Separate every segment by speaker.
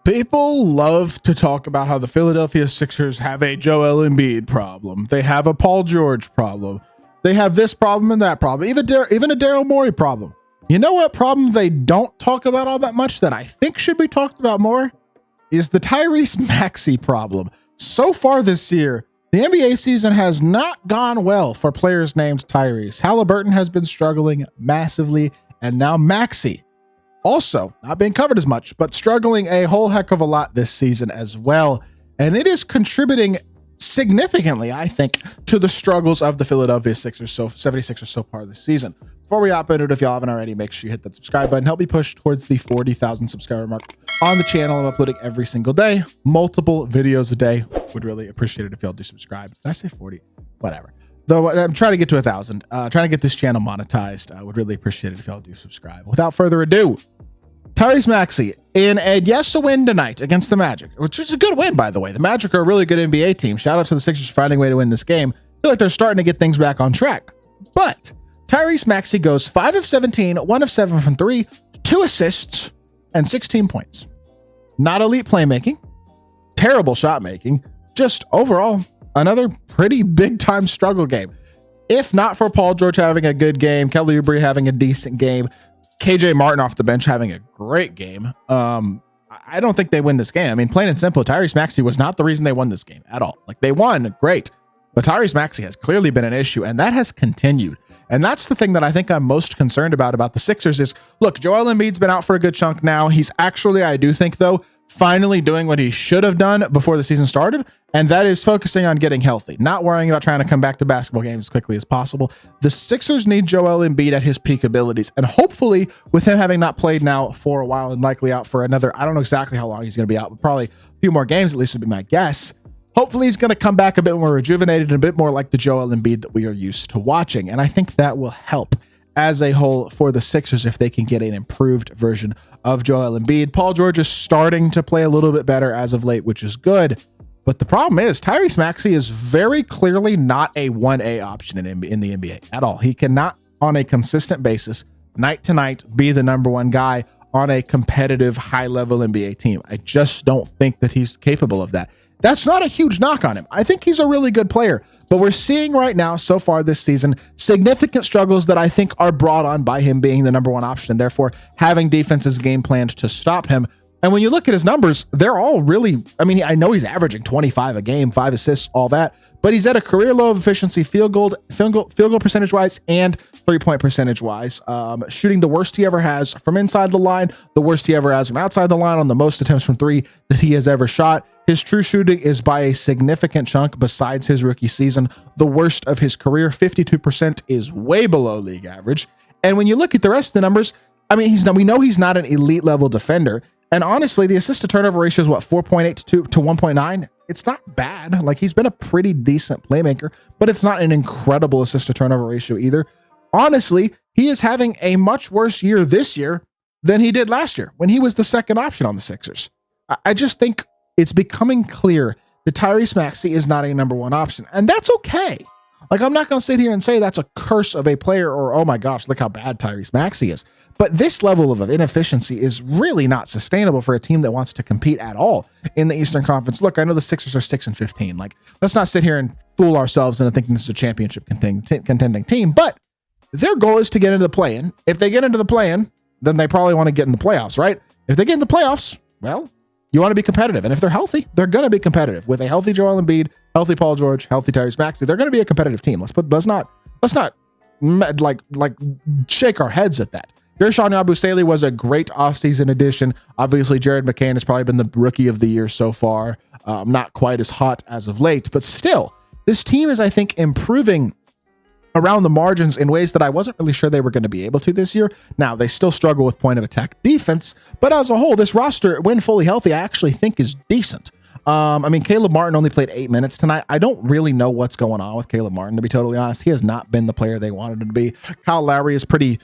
Speaker 1: People love to talk about how the Philadelphia Sixers have a Joel Embiid problem. They have a Paul George problem. They have this problem and that problem, even a Daryl Morey problem. You know what problem they don't talk about all that much that I think should be talked about more? Is the Tyrese Maxey problem. So far this year, the NBA season has not gone well for players named Tyrese. Halliburton has been struggling massively, and now Maxey also not being covered as much, but struggling a whole heck of a lot this season as well. And it is contributing significantly, I think, to the struggles of the Philadelphia 76ers so far this season. Before we hop into it, if y'all haven't already, make sure you hit that subscribe button. Help me push towards the 40,000 subscriber mark on the channel. I'm uploading every single day, multiple videos a day. Would really appreciate it if y'all do subscribe. Did I say 40? Whatever. Though I'm trying to get to 1,000, trying to get this channel monetized. I would really appreciate it if y'all do subscribe. Without further ado, Tyrese Maxey in a win tonight against the Magic, which is a good win, by the way. The Magic are a really good NBA team. Shout out to the Sixers for finding a way to win this game. I feel like they're starting to get things back on track. But Tyrese Maxey goes 5 of 17, 1 of 7 from 3, 2 assists, and 16 points. Not elite playmaking, terrible shot making, just overall another pretty big time struggle game. If not for Paul George having a good game, Kelly Oubre having a decent game, KJ Martin off the bench having a great game, I don't think they win this game. I mean, plain and simple, Tyrese Maxey was not the reason they won this game at all. Like, they won, great, but Tyrese Maxey has clearly been an issue, and that has continued. And that's the thing that I think I'm most concerned about the Sixers is, look, Joel Embiid's been out for a good chunk now. He's actually, I do think, though, finally doing what he should have done before the season started, and that is focusing on getting healthy, not worrying about trying to come back to basketball games as quickly as possible. The Sixers need Joel Embiid at his peak abilities, and hopefully with him having not played now for a while and likely out for another, I don't know exactly how long he's going to be out, but probably a few more games at least would be my guess. Hopefully he's going to come back a bit more rejuvenated and a bit more like the Joel Embiid that we are used to watching, and I think that will help as a whole for the Sixers if they can get an improved version of Joel Embiid. Paul George is starting to play a little bit better as of late, which is good. But the problem is Tyrese Maxey is very clearly not a 1A option in the NBA at all. He cannot, on a consistent basis, night to night, be the number one guy on a competitive high-level NBA team. I just don't think that he's capable of that. That's not a huge knock on him. I think he's a really good player, but we're seeing right now so far this season significant struggles that I think are brought on by him being the number one option and therefore having defenses game planned to stop him. And when you look at his numbers, they're all really, I mean, I know he's averaging 25 a game, 5 assists, all that, but he's at a career low of efficiency field goal percentage wise and 3-point percentage wise, shooting the worst he ever has from inside the line, the worst he ever has from outside the line on the most attempts from 3 that he has ever shot. His true shooting is by a significant chunk besides his rookie season, the worst of his career. 52% is way below league average. And when you look at the rest of the numbers, I mean, we know he's not an elite level defender. And honestly, the assist to turnover ratio is what, 4.8 to 1.9? It's not bad. Like, he's been a pretty decent playmaker, but it's not an incredible assist to turnover ratio either. Honestly, he is having a much worse year this year than he did last year when he was the second option on the Sixers. I just think it's becoming clear that Tyrese Maxey is not a number one option, and that's okay. Like, I'm not going to sit here and say that's a curse of a player or, oh my gosh, look how bad Tyrese Maxey is. But this level of inefficiency is really not sustainable for a team that wants to compete at all in the Eastern Conference. Look, I know the Sixers are 6-15. Like, let's not sit here and fool ourselves into thinking this is a championship contending team, but their goal is to get into the play-in. If they get into the play-in, then they probably want to get in the playoffs, right? If they get in the playoffs, well, you want to be competitive. And if they're healthy, they're going to be competitive. With a healthy Joel Embiid, healthy Paul George, healthy Tyrese Maxey, they're going to be a competitive team. Let's not shake our heads at that. Gershon Yabusele was a great offseason addition. Obviously, Jared McCann has probably been the rookie of the year so far. Not quite as hot as of late, but still, this team is, I think, improving around the margins in ways that I wasn't really sure they were going to be able to this year. Now, they still struggle with point of attack defense, but as a whole, this roster, when fully healthy, I actually think is decent. I mean, Caleb Martin only played 8 minutes tonight. I don't really know what's going on with Caleb Martin, to be totally honest. He has not been the player they wanted him to be. Kyle Lowry is pretty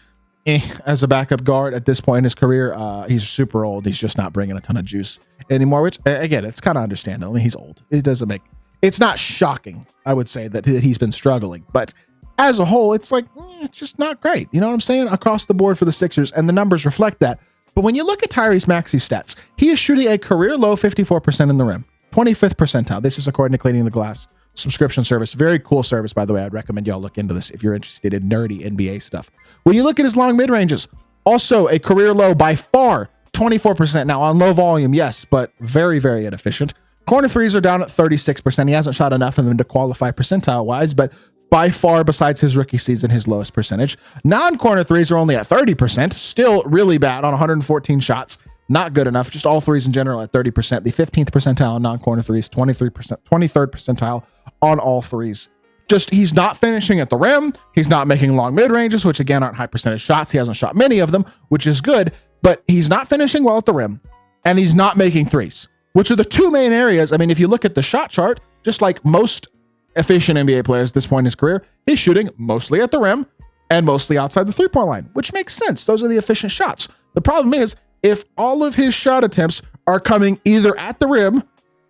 Speaker 1: as a backup guard at this point in his career. He's super old. He's just not bringing a ton of juice anymore, which, again, it's kind of understandable. I mean, he's old. It's not shocking, I would say, that he's been struggling, but as a whole, it's like, it's just not great. You know what I'm saying? Across the board for the Sixers, and the numbers reflect that. But when you look at Tyrese Maxey's stats, he is shooting a career low 54% in the rim, 25th percentile. This is according to Cleaning the Glass subscription service. Very cool service, by the way. I'd recommend y'all look into this if you're interested in nerdy NBA stuff. When you look at his long mid-ranges, also a career low by far, 24%. Now on low volume, yes, but very, very inefficient. Corner threes are down at 36%. He hasn't shot enough of them to qualify percentile-wise, but by far, besides his rookie season, his lowest percentage. Non-corner threes are only at 30%, still really bad on 114 shots. Not good enough. Just all threes in general at 30%. The 15th percentile on non-corner threes, 23%, 23rd percentile on all threes. Just he's not finishing at the rim. He's not making long mid-ranges, which again aren't high percentage shots. He hasn't shot many of them, which is good, but he's not finishing well at the rim, and he's not making threes, which are the two main areas. I mean, if you look at the shot chart, just like most efficient NBA players at this point in his career, he's shooting mostly at the rim and mostly outside the three-point line, which makes sense. Those are the efficient shots. The problem is, if all of his shot attempts are coming either at the rim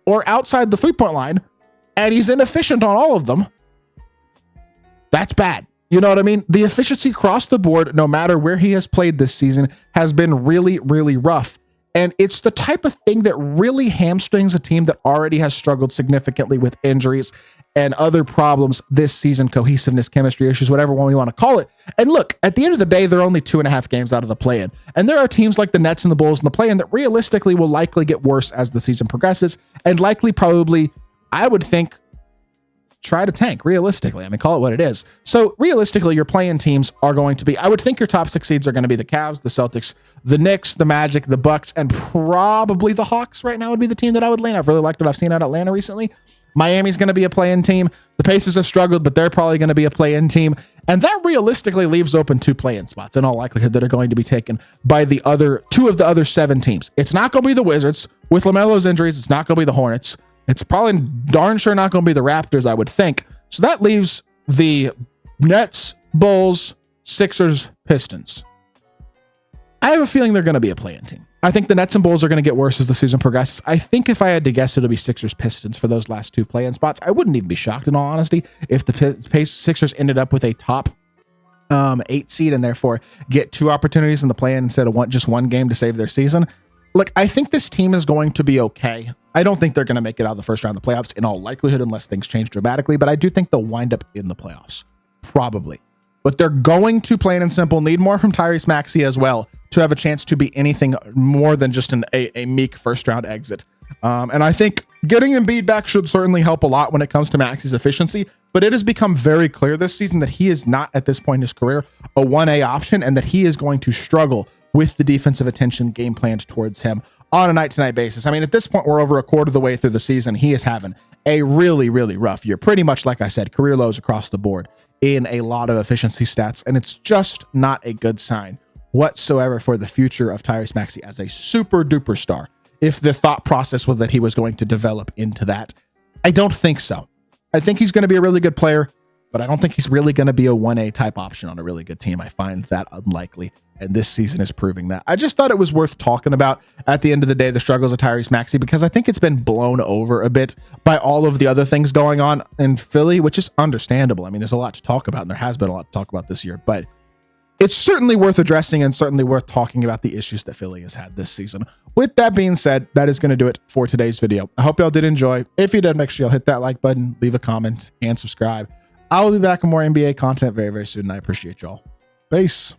Speaker 1: or outside the three-point line, and he's inefficient on all of them, that's bad. You know what I mean? The efficiency across the board, no matter where he has played this season, has been really, really rough. And it's the type of thing that really hamstrings a team that already has struggled significantly with injuries and other problems this season, cohesiveness, chemistry issues, whatever one we want to call it. And look, at the end of the day, they're only 2.5 games out of the play-in. And there are teams like the Nets and the Bulls in the play-in that realistically will likely get worse as the season progresses and likely probably, I would think, try to tank realistically. I mean, call it what it is. So realistically, your play-in teams are going to be, I would think your top 6 seeds are going to be the Cavs, the Celtics, the Knicks, the Magic, the Bucks, and probably the Hawks right now would be the team that I would lean. I've really liked what I've seen out of Atlanta recently. Miami's going to be a play-in team. The Pacers have struggled, but they're probably going to be a play-in team. And that realistically leaves open 2 play-in spots in all likelihood that are going to be taken by the other 2 of the other 7 teams. It's not going to be the Wizards. With LaMelo's injuries, it's not going to be the Hornets. It's probably darn sure not going to be the Raptors, I would think. So that leaves the Nets, Bulls, Sixers, Pistons. I have a feeling they're going to be a play-in team. I think the Nets and Bulls are going to get worse as the season progresses. I think if I had to guess, it'll be Sixers, Pistons for those last 2 play-in spots. I wouldn't even be shocked, in all honesty, if the Sixers ended up with a top 8 seed and therefore get 2 opportunities in the play-in instead of just one game to save their season. Look, I think this team is going to be okay. I don't think they're going to make it out of the first round of the playoffs in all likelihood unless things change dramatically, but I do think they'll wind up in the playoffs. Probably. But they're going to, plain and simple, need more from Tyrese Maxey as well to have a chance to be anything more than just a meek first round exit. And I think getting Embiid back should certainly help a lot when it comes to Maxey's efficiency, but it has become very clear this season that he is not, at this point in his career, a 1A option, and that he is going to struggle with the defensive attention game planned towards him on a night-to-night basis. I mean, at this point, we're over a quarter of the way through the season. He is having a really, really rough year. Pretty much, like I said, career lows across the board in a lot of efficiency stats, and it's just not a good sign whatsoever for the future of Tyrese Maxey as a super-duper star. If the thought process was that he was going to develop into that, I don't think so. I think he's going to be a really good player, but I don't think he's really going to be a 1A type option on a really good team. I find that unlikely, and this season is proving that. I just thought it was worth talking about at the end of the day, the struggles of Tyrese Maxey, because I think it's been blown over a bit by all of the other things going on in Philly, which is understandable. I mean, there's a lot to talk about, and there has been a lot to talk about this year, but it's certainly worth addressing and certainly worth talking about the issues that Philly has had this season. With that being said, that is going to do it for today's video. I hope y'all did enjoy. If you did, make sure you'll hit that like button, leave a comment, and subscribe. I will be back with more NBA content very, very soon, and I appreciate y'all. Peace.